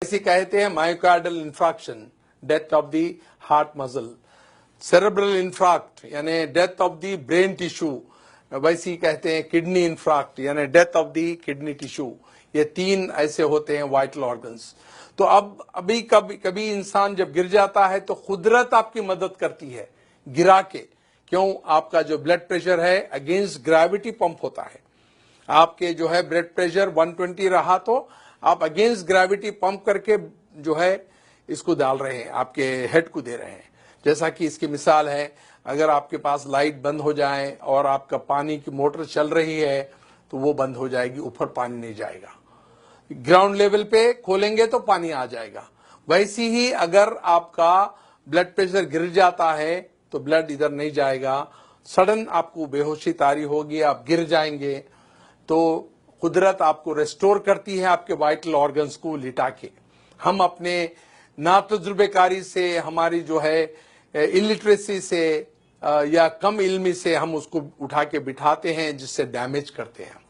इसे कहते हैं myocardial infarction, death of the heart muscle. Cerebral infarct यानी death of the brain tissue, वैसे ही कहते हैं किडनी इंफ्राक्ट यानी death of the kidney tissue. ये 3 ऐसे होते हैं वाइटल ऑर्गन्स। तो अब अभी कभी इंसान जब गिर जाता है तो कुदरत आपकी मदद करती है गिरा के। क्यों? आपका जो ब्लड प्रेशर है अगेंस्ट ग्रेविटी पंप होता है। आपके जो है ब्लड प्रेशर 120 रहा तो आप अगेंस्ट ग्रेविटी पंप करके जो है इसको डाल रहे हैं, आपके हेड को दे रहे हैं। जैसा कि इसकी मिसाल है, अगर आपके पास लाइट बंद हो जाए और आपका पानी की मोटर चल रही है तो वो बंद हो जाएगी, ऊपर पानी नहीं जाएगा। ग्राउंड लेवल पे खोलेंगे तो पानी आ जाएगा। वैसी ही अगर आपका ब्लड प्रेशर गिर जाता है तो ब्लड इधर नहीं जाएगा, सडन आपको बेहोशी तारी होगी, आप गिर जाएंगे। तो कुदरत आपको रेस्टोर करती है आपके वाइटल ऑर्गन्स को लिटा के। हम अपने नातजुर्बेकारी से, हमारी जो है इलिटरेसी से या कम इल्मी से हम उसको उठा के बिठाते हैं, जिससे डैमेज करते हैं।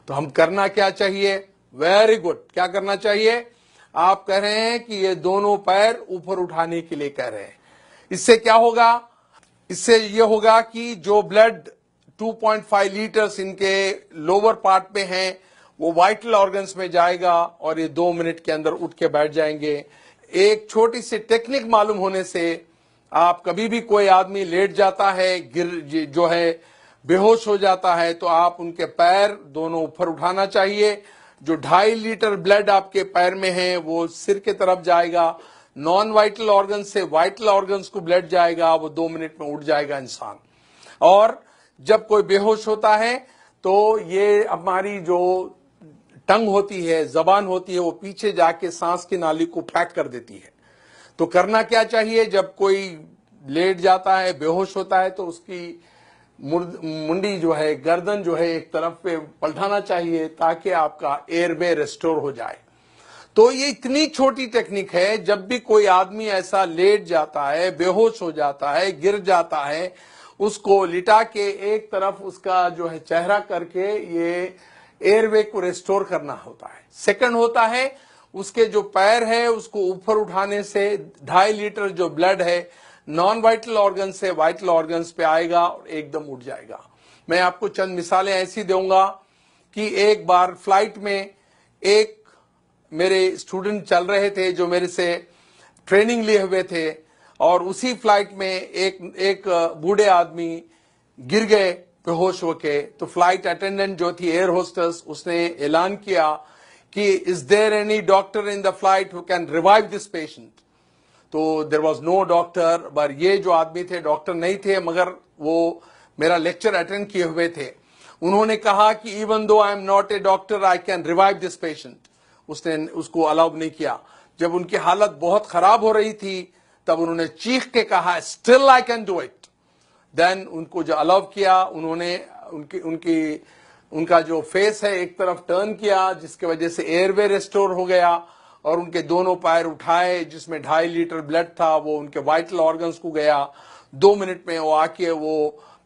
तो हम करना क्या चाहिए? Very good. क्या करना चाहिए? आप कह रहे हैं कि ये दोनों पैर ऊपर उठाने के लिए कह रहे हैं। इससे क्या होगा? इससे ये होगा कि जो ब्लड 2.5 लीटर्स इनके लोअर पार्ट में हैं वो वाइटल ऑर्गन्स में जाएगा और ये 2 मिनट के अंदर उठ के बैठ जाएंगे। एक छोटी सी टेक्निक मालूम होने से आप कभी भी कोई आदमी लेट जाता है, गिर जो है बेहोश हो जाता है, तो आप उनके पैर दोनों ऊपर उठाना चाहिए। जो 2.5 लीटर ब्लड आपके पैर में है वो सिर के तरफ जाएगा, नॉन वाइटल ऑर्गन से वाइटल ऑर्गन्स को ब्लड जाएगा, वो 2 मिनट में उठ जाएगा इंसान। और जब कोई बेहोश होता है तो ये हमारी जो टंग होती है, जबान होती है, वो पीछे जाके सांस की नाली को पैक कर देती है। तो करना क्या चाहिए? जब कोई लेट जाता है, बेहोश होता है, तो उसकी मुंडी जो है, गर्दन जो है, एक तरफ पे पलटाना चाहिए ताकि आपका एयरवे रेस्टोर हो जाए। तो ये इतनी छोटी टेक्निक है, जब भी कोई आदमी ऐसा लेट जाता है, बेहोश हो जाता है, गिर जाता है, उसको लिटा के एक तरफ उसका जो है चेहरा करके ये एयरवे को रेस्टोर करना होता है। सेकंड होता है उसके जो पैर है उसको ऊपर उठाने से 2.5 लीटर जो ब्लड है नॉन वाइटल ऑर्गन से वाइटल ऑर्गन्स पे आएगा और एकदम उठ जाएगा। मैं आपको चंद मिसालें ऐसी दूंगा कि एक बार फ्लाइट में एक मेरे स्टूडेंट चल रहे थे जो मेरे से ट्रेनिंग लिए हुए थे, और उसी फ्लाइट में एक बूढ़े आदमी गिर गए बेहोश होके। तो फ्लाइट अटेंडेंट जो थी, एयर होस्टेस, उसने ऐलान किया कि is there any doctor in the flight who can revive this patient. तो देयर वाज नो डॉक्टर, पर ये जो आदमी थे डॉक्टर नहीं थे, मगर वो मेरा लेक्चर अटेंड किए हुए थे। उन्होंने कहा कि even though I am not a doctor I can revive this patient. उसने उसको अलाउ नहीं किया। जब उनकी हालत बहुत खराब हो रही थी तब उन्होंने चीख के कहा still I can do it. Then उनको जो अलाउ किया, उन्होंने उनका जो फेस है एक तरफ टर्न किया, जिसके वजह से एयरवे रेस्टोर हो गया, और उनके दोनों पैर उठाए जिसमें 2.5 लीटर ब्लड था वो उनके वाइटल ऑर्गन्स को गया। 2 मिनट में वो आके वो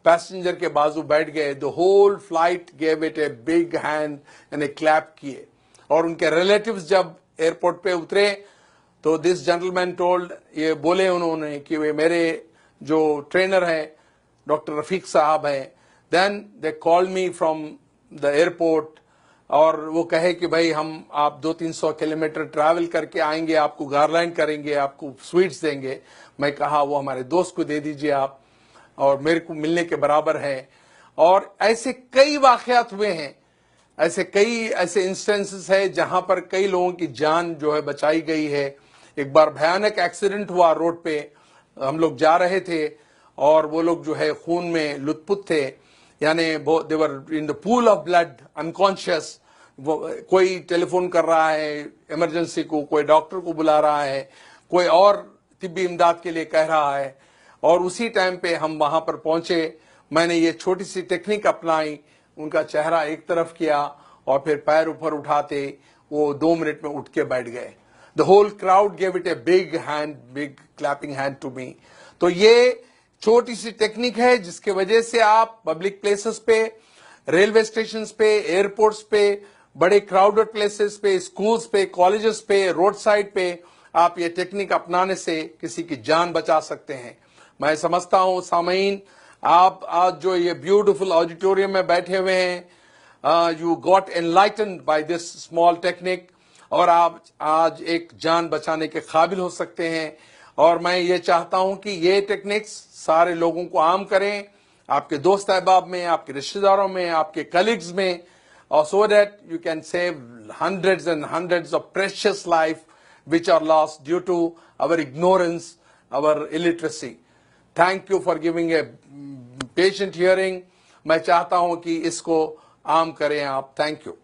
पैसेंजर के बाजू बैठ गए। The whole flight gave it a big hand and a clap किए। और उनके रिलेटिव्स जब एयरपोर्ट पे उतरे तो दिस जेंटलमैन टोल्ड, ये बोले उन्होंने कि वे मेरे जो ट्रेनर है डॉक्टर रफीक साहब हैं। Then they called me from the airport, और वो कहे कि भाई हम आप 200-300 किलोमीटर ट्रैवल करके आएंगे, आपको गारलैंड करेंगे, आपको स्वीट्स देंगे। मैं कहा वो हमारे दोस्त को दे दीजिए आप, और मेरे को मिलने के बराबर है। और ऐसे कई वाकयात हुए हैं, ऐसे इंस्टेंसेस है जहां पर कई लोगों की जान जो है बचाई गई है। एक बार भयानक एक्सीडेंट हुआ रोड पे, हम लोग जा रहे थे और वो लोग जो है खून में लुत्फुत थे, यानी they were in the pool of blood unconscious. कोई टेलीफोन कर रहा है इमरजेंसी को, कोई डॉक्टर को बुला रहा है, कोई और तिब्बी इमदाद के लिए कह रहा है, और उसी टाइम पे हम वहां पर पहुंचे। मैंने ये छोटी सी टेक्निक अपनाई, उनका चेहरा एक तरफ किया और फिर पैर ऊपर उठाते वो 2 मिनट में उठ के बैठ गए। The whole crowd gave it a big clapping hand to me. तो ये छोटी सी टेक्निक है जिसके वजह से आप पब्लिक प्लेसेस पे, रेलवे स्टेशन पे, एयरपोर्ट्स पे, बड़े क्राउडेड प्लेसेस पे, स्कूल्स पे, कॉलेजेस पे, रोड साइड पे आप ये टेक्निक अपनाने से किसी की जान बचा सकते हैं। मैं समझता हूं सामीन, आप आज जो ये ब्यूटीफुल ऑडिटोरियम में बैठे हुए हैं, you got enlightened by this small technique, और आप आज एक जान बचाने के काबिल हो सकते हैं। और मैं ये चाहता हूं कि ये टेक्निक्स सारे लोगों को आम करें, आपके दोस्त अहबाब में, आपके रिश्तेदारों में, आपके कलीग्स में, or so that you can save hundreds and hundreds of precious life which are lost due to our ignorance, our illiteracy. Thank you for giving a patient hearing. मैं चाहता हूं कि इसको आम करें आप। Thank you.